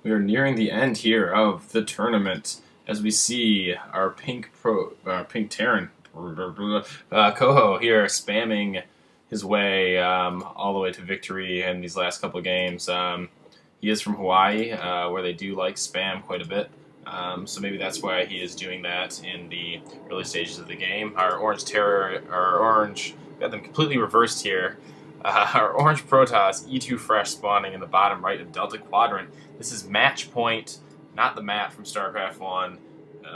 We are nearing the end here of the tournament as we see our pink Terran, KOHO here spamming his way all the way to victory in these last couple of games. He is from Hawaii, where they do like spam quite a bit. So maybe that's why he is doing that in the early stages of the game. Our orange terror, our orange, got them completely reversed here. Our orange Protoss ETOOFRESH spawning in the bottom right of Delta Quadrant. This is match point, not the map from StarCraft 1.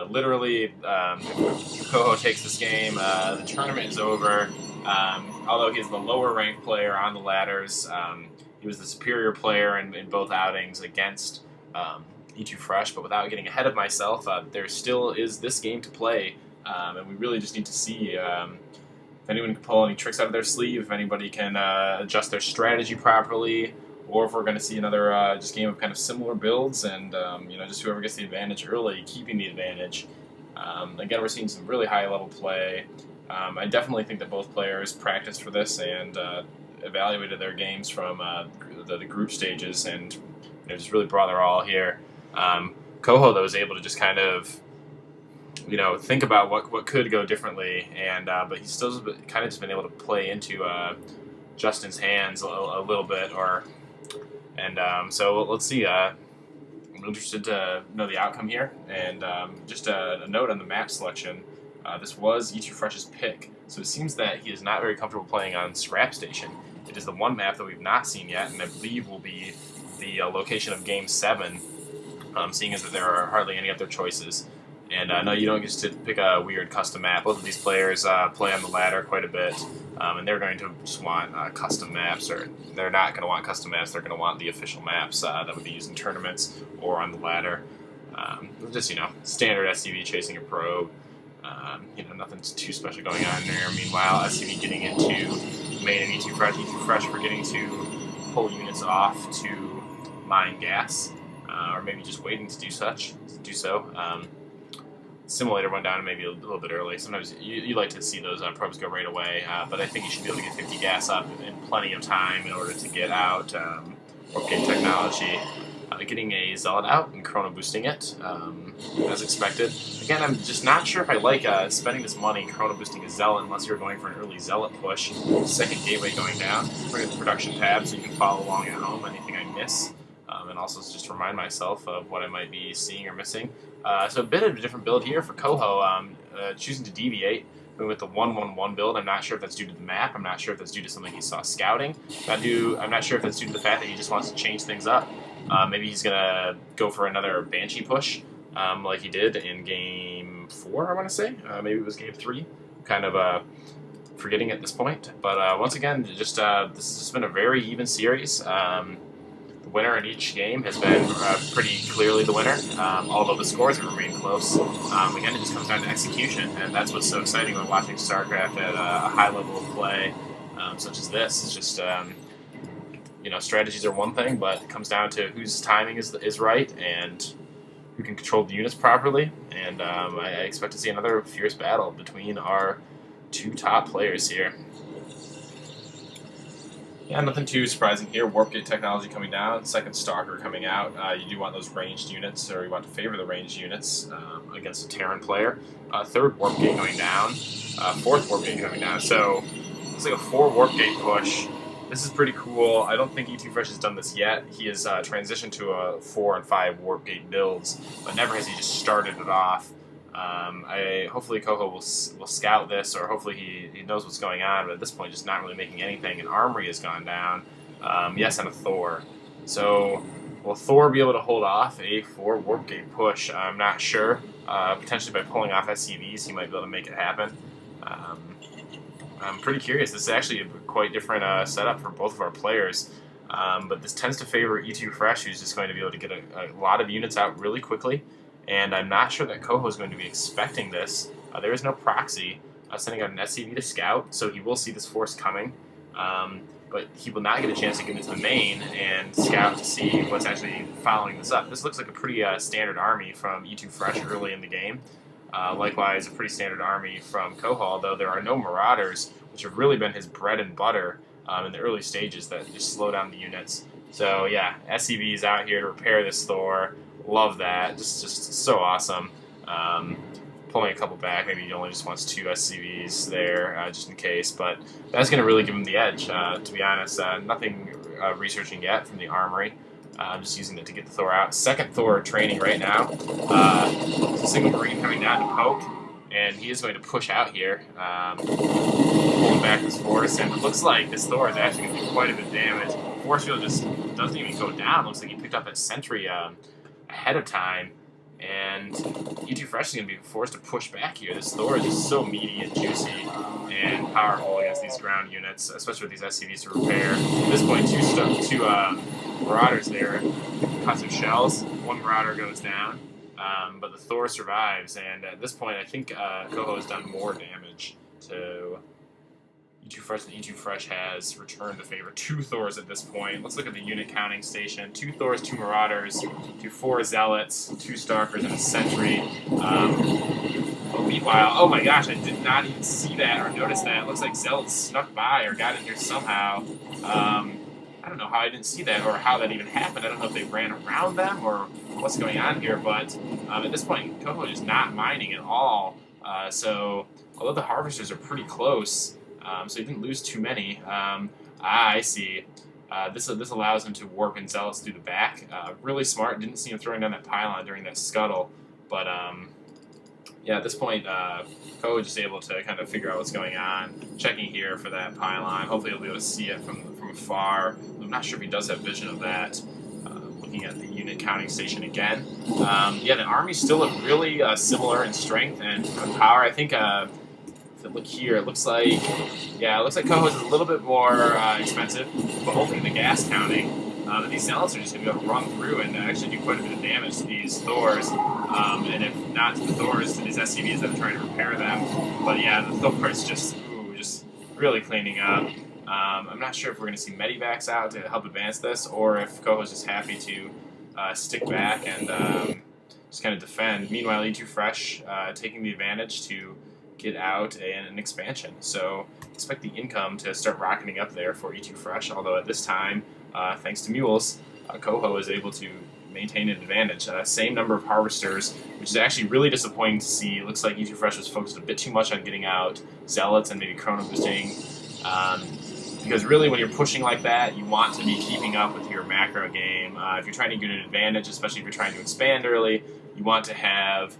Literally, if KOHO takes this game, the tournament is over. Although he's the lower ranked player on the ladders, he was the superior player in both outings against ETOOFRESH, but without getting ahead of myself, there still is this game to play, and we really just need to see if anyone can pull any tricks out of their sleeve, if anybody can adjust their strategy properly, or if we're going to see another just game of kind of similar builds, and just whoever gets the advantage early, keeping the advantage. Again, we're seeing some really high-level play. I definitely think that both players practiced for this and evaluated their games from the group stages, and just really brought their all here. KOHO, though, was able to just kind of think about what could go differently, and but he's still kind of just been able to play into Justin's hands a little bit, so let's see. I'm interested to know the outcome here, and just a note on the map selection. This was ETOOFRESH's pick, so it seems that he is not very comfortable playing on Scrap Station. It is the one map that we've not seen yet, and I believe will be the location of Game 7, seeing as that there are hardly any other choices. And no, you don't get to pick a weird custom map. Both of these players play on the ladder quite a bit, and they're going to just want custom maps, or they're not going to want custom maps. They're going to want the official maps that would be used in tournaments or on the ladder. Just standard SCV chasing a probe. Nothing too special going on there. Meanwhile, SCV getting into main and ETOOFRESH forgetting to pull units off to mine gas, or maybe just waiting to do so. Simulator went down maybe a little bit early. Sometimes you like to see those probes go right away, but I think you should be able to get 50 gas up in plenty of time in order to get out Warp Gate technology. Getting a Zealot out and chrono boosting it, as expected. Again, I'm just not sure if I like spending this money chrono boosting a Zealot unless you're going for an early Zealot push. Second gateway going down. Bring up the production tab so you can follow along at home, anything I miss. And also just remind myself of what I might be seeing or missing. So a bit of a different build here for KOHO, choosing to deviate with the 1-1-1 build. I'm not sure if that's due to the map. I'm not sure if that's due to something he saw scouting. I'm not sure if that's due to the fact that he just wants to change things up. Maybe he's going to go for another Banshee push, like he did in Game 4, I want to say. Maybe it was Game 3. Kind of forgetting at this point. But once again, just this has just been a very even series. The winner in each game has been pretty clearly the winner, although the scores have remained close. Again, it just comes down to execution, and that's what's so exciting when watching StarCraft at a high level of play, such as this. It's just, strategies are one thing, but it comes down to whose timing is right and who can control the units properly. And I expect to see another fierce battle between our two top players here. Yeah, nothing too surprising here. Warp Gate technology coming down, second Stalker coming out. You do want those ranged units, or you want to favor the ranged units against a Terran player. Third Warp Gate going down, fourth Warp Gate coming down. So it's like a 4 Warp Gate push. This is pretty cool. I don't think ETOOFRESH has done this yet. He has transitioned to a 4 and 5 Warp Gate builds, but never has he just started it off. Hopefully KOHO will scout this, or hopefully he knows what's going on, but at this point just not really making anything. An Armory has gone down. Yes, and a Thor. So will Thor be able to hold off a 4 Warp Gate push? I'm not sure. Potentially by pulling off SCVs, he might be able to make it happen. I'm pretty curious. This is actually a quite different setup for both of our players. But this tends to favor ETOOFRESH, who's just going to be able to get a lot of units out really quickly. And I'm not sure that KOHO is going to be expecting this. There is no proxy sending out an SCV to scout, so he will see this force coming. But he will not get a chance to get into the main and scout to see what's actually following this up. This looks like a pretty standard army from ETOOFRESH early in the game. Likewise, a pretty standard army from KOHO, although there are no Marauders, which have really been his bread and butter in the early stages that just slow down the units. So yeah, SCV's out here to repair this Thor. Love that. Just so awesome. Pulling a couple back. Maybe he only just wants 2 SCVs there, just in case. But that's going to really give him the edge. To be honest, nothing researching yet from the armory. I'm just using it to get the Thor out. Second Thor training right now. Single Marine coming down to poke, and he is going to push out here, pulling back this force. And it looks like this Thor is actually going to do quite a bit of damage. Force field just doesn't even go down. Looks like he picked up that sentry ahead of time. And ETOOFRESH is going to be forced to push back here. This Thor is just so meaty and juicy and powerful against these ground units, especially with these SCVs to repair. At this point, two Marauders there cut some shells. 1 Marauder goes down, but the Thor survives. And at this point, I think KOHO has done more damage to ETOOFRESH than ETOOFRESH has returned to favor. 2 Thors at this point. Let's look at the unit counting station. 2 Thors, 2 Marauders, 4 Zealots, 2 Stalkers, and a Sentry. Meanwhile, oh my gosh, I did not even see that or notice that. It looks like Zealots snuck by or got in here somehow. I don't know how I didn't see that or how that even happened. I don't know if they ran around them or what's going on here, but at this point, KOHO is not mining at all. So although the Harvesters are pretty close, so he didn't lose too many. I see. This allows him to warp in Zealots through the back. Really smart. Didn't see him throwing down that pylon during that scuttle. But yeah, at this point, KOHO is just able to kind of figure out what's going on. Checking here for that pylon. Hopefully he'll be able to see it from afar. I'm not sure if he does have vision of that. Looking at the unit counting station again. Yeah, the armies still look really similar in strength and power. I think look here, it looks like, yeah, it looks like KOHO is a little bit more expensive, but hopefully the gas counting, these Zealots are just going to be able to run through and actually do quite a bit of damage to these Thors, and if not to the Thors, to these SCVs that are trying to repair them. But yeah, the Thors just really cleaning up. I'm not sure if we're going to see Medivacs out to help advance this, or if KOHO's just happy to stick back and just kind of defend. Meanwhile, ETOOFRESH taking the advantage to get out an expansion. So expect the income to start rocketing up there for ETOOFRESH, although at this time, thanks to Mules, KOHO is able to maintain an advantage. Same number of Harvesters, which is actually really disappointing to see. It looks like ETOOFRESH was focused a bit too much on getting out Zealots and maybe Chrono boosting. Because really when you're pushing like that, you want to be keeping up with your macro game. If you're trying to get an advantage, especially if you're trying to expand early, you want to have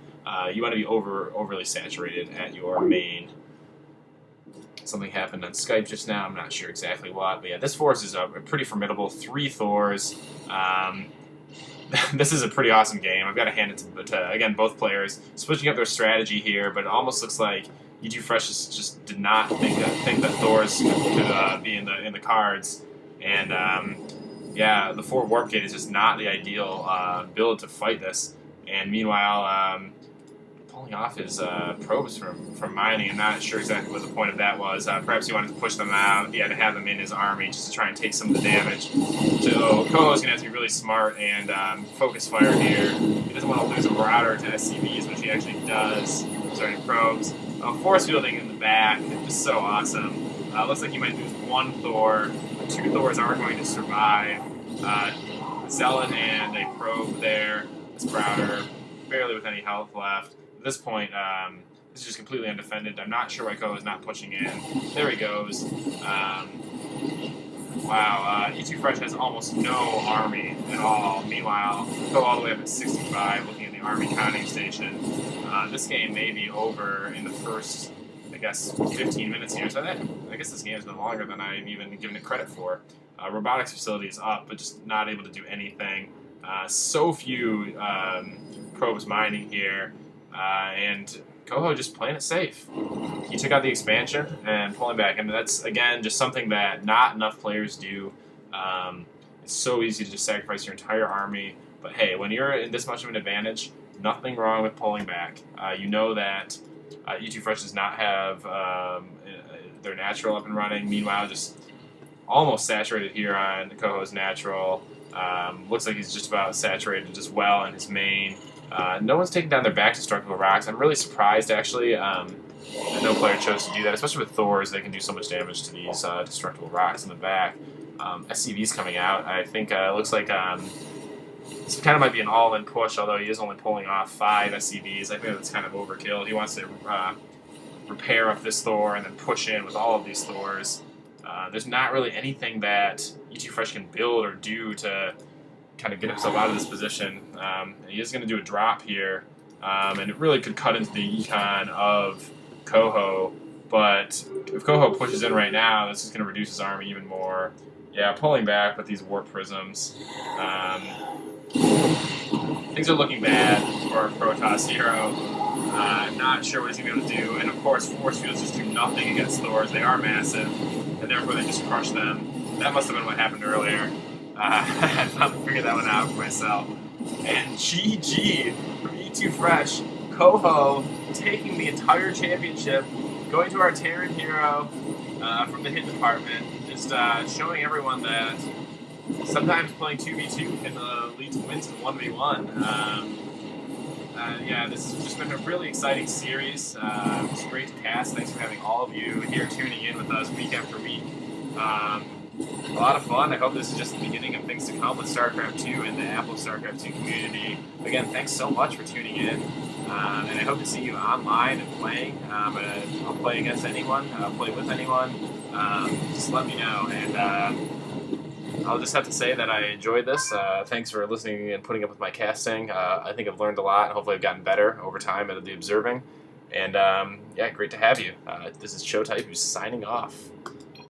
you want to be overly saturated at your main. Something happened on Skype just now. I'm not sure exactly what, but yeah, this force is a pretty formidable. 3 Thors. This is a pretty awesome game. I've got to hand it to again, both players switching up their strategy here, but it almost looks like ETOOFRESH just did not think that Thors could be in the cards, and yeah, the 4 Warp Gate is just not the ideal build to fight this. And meanwhile, pulling off his probes from mining. I'm not sure exactly what the point of that was. Perhaps he wanted to push them out. He had to have them in his army just to try and take some of the damage. So KOHO's going to have to be really smart and focus fire here. He doesn't want to lose a Marauder to SCVs, which he actually does. Starting probes. Force fielding in the back. Just so awesome. Looks like he might lose 1 Thor. 2 Thors are going to survive. Zealot and a probe there. This Marauder barely with any health left. At this point, this is just completely undefended. I'm not sure why KOHO is not pushing in. There he goes. Wow, ETOOFRESH has almost no army at all. Meanwhile, KOHO all the way up at 65, looking at the army counting station. This game may be over in the first, I guess, 15 minutes here. So I guess this game has been longer than I've even given it credit for. Robotics facility is up, but just not able to do anything. So few probes mining here. And KOHO just playing it safe. He took out the expansion and pulling back, and that's, again, just something that not enough players do. It's so easy to just sacrifice your entire army, but hey, when you're in this much of an advantage, nothing wrong with pulling back. You know that ETOOFRESH does not have their natural up and running. Meanwhile, just almost saturated here on KOHO's natural. Looks like he's just about saturated as well in his main. No one's taking down their back destructible rocks. I'm really surprised, actually, that no player chose to do that, especially with Thors. They can do so much damage to these destructible rocks in the back. SCVs coming out. I think it looks like this kind of might be an all-in push, although he is only pulling off 5 SCVs. I think that's kind of overkill. He wants to repair up this Thor and then push in with all of these Thors. There's not really anything that ETOOFRESH can build or do to kind of get himself out of this position. He is going to do a drop here, and it really could cut into the econ of KOHO, but if KOHO pushes in right now, this is going to reduce his army even more. Yeah, pulling back with these warp prisms. Things are looking bad for Protoss hero. Not sure what he's going to be able to do, and of course force fields just do nothing against Thors. They are massive, and therefore they just crush them. That must have been what happened earlier. I finally figured that one out for myself. And GG from ETOOFRESH. KOHO taking the entire championship, going to our Terran hero from the hit department, just showing everyone that sometimes playing 2v2 can lead to wins in 1v1. Yeah, this has just been a really exciting series. It's great to cast. Thanks for having all of you here tuning in with us week after week. A lot of fun. I hope this is just the beginning of things to come with StarCraft 2 and the Apple StarCraft 2 community. Again, thanks so much for tuning in, and I hope to see you online and playing. I'll play against anyone, I'll play with anyone. Just let me know, and I'll just have to say that I enjoyed this. Thanks for listening and putting up with my casting. I think I've learned a lot, and hopefully I've gotten better over time at the observing. And yeah, great to have you. This is Showtype, who's signing off.